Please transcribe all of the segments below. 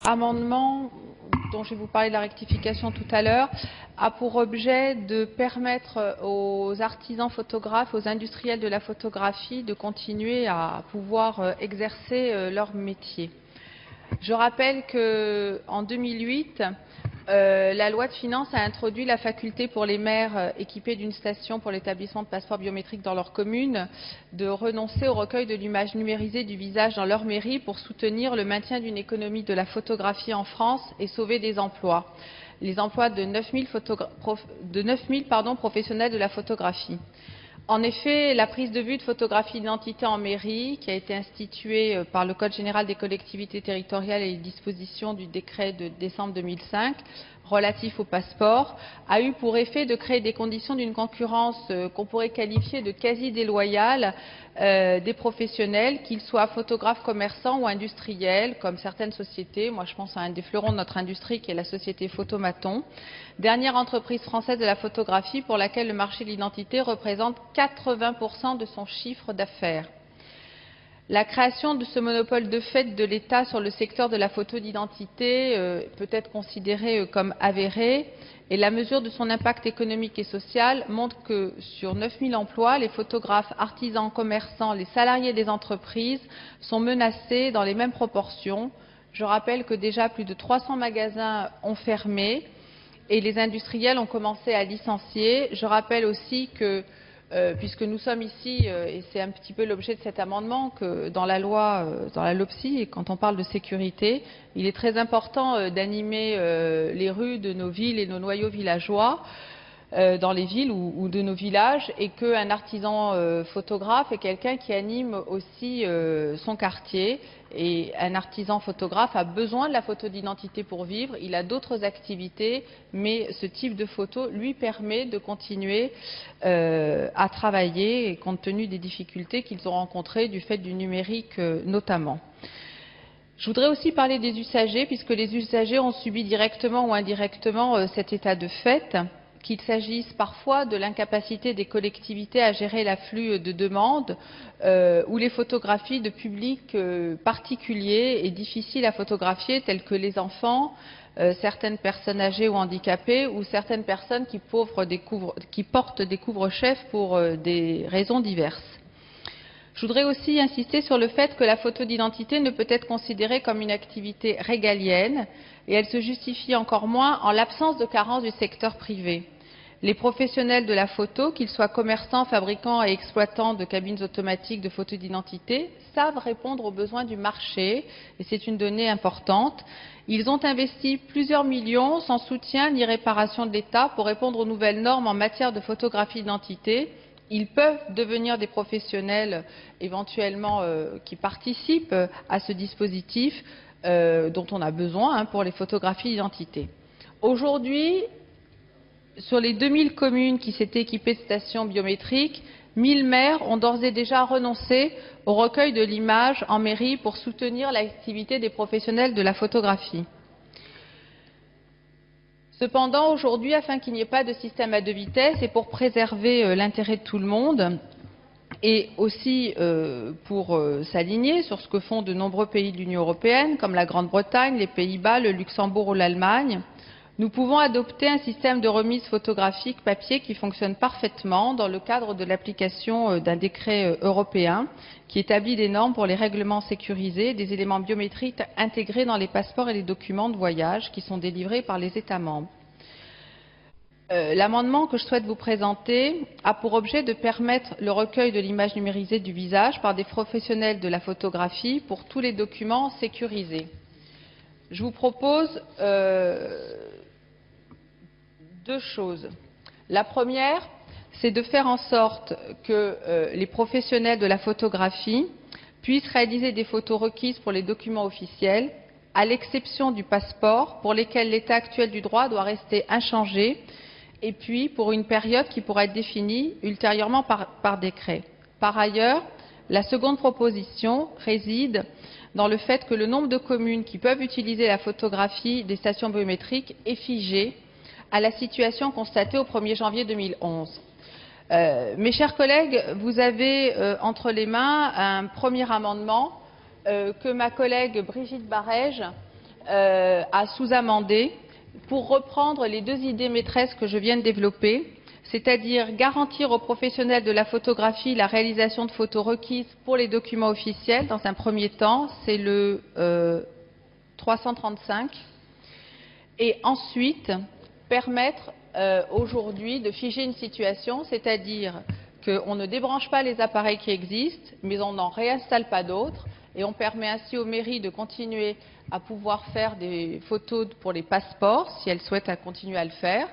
amendement, dont je vais vous parler de la rectification tout à l'heure, a pour objet de permettre aux artisans photographes, aux industriels de la photographie de continuer à pouvoir exercer leur métier. Je rappelle qu'en 2008, la loi de finances a introduit la faculté pour les maires équipés d'une station pour l'établissement de passeports biométriques dans leur commune de renoncer au recueil de l'image numérisée du visage dans leur mairie pour soutenir le maintien d'une économie de la photographie en France et sauver des emplois. Les emplois de 9 000 professionnels de la photographie. En effet, la prise de vue de photographie d'identité en mairie, qui a été instituée par le Code général des collectivités territoriales et les dispositions du décret de décembre 2005 relatif au passeport, a eu pour effet de créer des conditions d'une concurrence qu'on pourrait qualifier de quasi déloyale des professionnels, qu'ils soient photographes, commerçants ou industriels, comme certaines sociétés. Moi, je pense à un des fleurons de notre industrie qui est la société Photomaton, dernière entreprise française de la photographie pour laquelle le marché de l'identité représente 80% de son chiffre d'affaires. La création de ce monopole de fait de l'État sur le secteur de la photo d'identité peut être considérée comme avérée, et la mesure de son impact économique et social montre que sur 9 000 emplois, les photographes, artisans, commerçants, les salariés des entreprises sont menacés dans les mêmes proportions. Je rappelle que déjà plus de 300 magasins ont fermé et les industriels ont commencé à licencier. Je rappelle aussi que puisque nous sommes ici, et c'est un petit peu l'objet de cet amendement, que dans la loi, dans la LOPSI, et quand on parle de sécurité, il est très important d'animer les rues de nos villes et nos noyaux villageois, dans les villes ou de nos villages, et qu'un artisan photographe est quelqu'un qui anime aussi son quartier. Et un artisan photographe a besoin de la photo d'identité pour vivre, il a d'autres activités, mais ce type de photo lui permet de continuer à travailler, compte tenu des difficultés qu'ils ont rencontrées du fait du numérique notamment. Je voudrais aussi parler des usagers, puisque les usagers ont subi directement ou indirectement cet état de fait, qu'il s'agisse parfois de l'incapacité des collectivités à gérer l'afflux de demandes ou les photographies de publics particuliers et difficiles à photographier, tels que les enfants, certaines personnes âgées ou handicapées ou certaines personnes qui portent des couvre-chefs pour des raisons diverses. Je voudrais aussi insister sur le fait que la photo d'identité ne peut être considérée comme une activité régalienne et elle se justifie encore moins en l'absence de carence du secteur privé. Les professionnels de la photo, qu'ils soient commerçants, fabricants et exploitants de cabines automatiques de photo d'identité, savent répondre aux besoins du marché et c'est une donnée importante. Ils ont investi plusieurs millions sans soutien ni réparation de l'État pour répondre aux nouvelles normes en matière de photographie d'identité. Ils peuvent devenir des professionnels éventuellement qui participent à ce dispositif dont on a besoin pour les photographies d'identité. Aujourd'hui, sur les 2000 communes qui s'étaient équipées de stations biométriques, 1000 maires ont d'ores et déjà renoncé au recueil de l'image en mairie pour soutenir l'activité des professionnels de la photographie. Cependant, aujourd'hui, afin qu'il n'y ait pas de système à deux vitesses et pour préserver l'intérêt de tout le monde et aussi pour s'aligner sur ce que font de nombreux pays de l'Union européenne, comme la Grande-Bretagne, les Pays-Bas, le Luxembourg ou l'Allemagne, nous pouvons adopter un système de remise photographique papier qui fonctionne parfaitement dans le cadre de l'application d'un décret européen qui établit des normes pour les règlements sécurisés des éléments biométriques intégrés dans les passeports et les documents de voyage qui sont délivrés par les États membres. L'amendement que je souhaite vous présenter a pour objet de permettre le recueil de l'image numérisée du visage par des professionnels de la photographie pour tous les documents sécurisés. Je vous propose deux choses. La première, c'est de faire en sorte que les professionnels de la photographie puissent réaliser des photos requises pour les documents officiels, à l'exception du passeport, pour lesquels l'état actuel du droit doit rester inchangé, et puis pour une période qui pourra être définie ultérieurement par décret. Par ailleurs, la seconde proposition réside dans le fait que le nombre de communes qui peuvent utiliser la photographie des stations biométriques est figé à la situation constatée au 1er janvier 2011. Mes chers collègues, vous avez entre les mains un premier amendement que ma collègue Brigitte Barège à sous-amender pour reprendre les deux idées maîtresses que je viens de développer, c'est-à-dire garantir aux professionnels de la photographie la réalisation de photos requises pour les documents officiels dans un premier temps, c'est le 335, et ensuite permettre aujourd'hui de figer une situation, c'est-à-dire qu'on ne débranche pas les appareils qui existent, mais on n'en réinstalle pas d'autres, et on permet ainsi aux mairies de continuer à pouvoir faire des photos pour les passeports, si elles souhaitent continuer à le faire.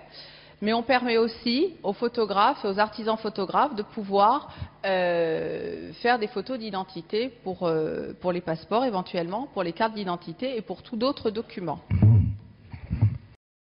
Mais on permet aussi aux photographes et aux artisans photographes de pouvoir faire des photos d'identité pour les passeports éventuellement, pour les cartes d'identité et pour tout d'autres documents.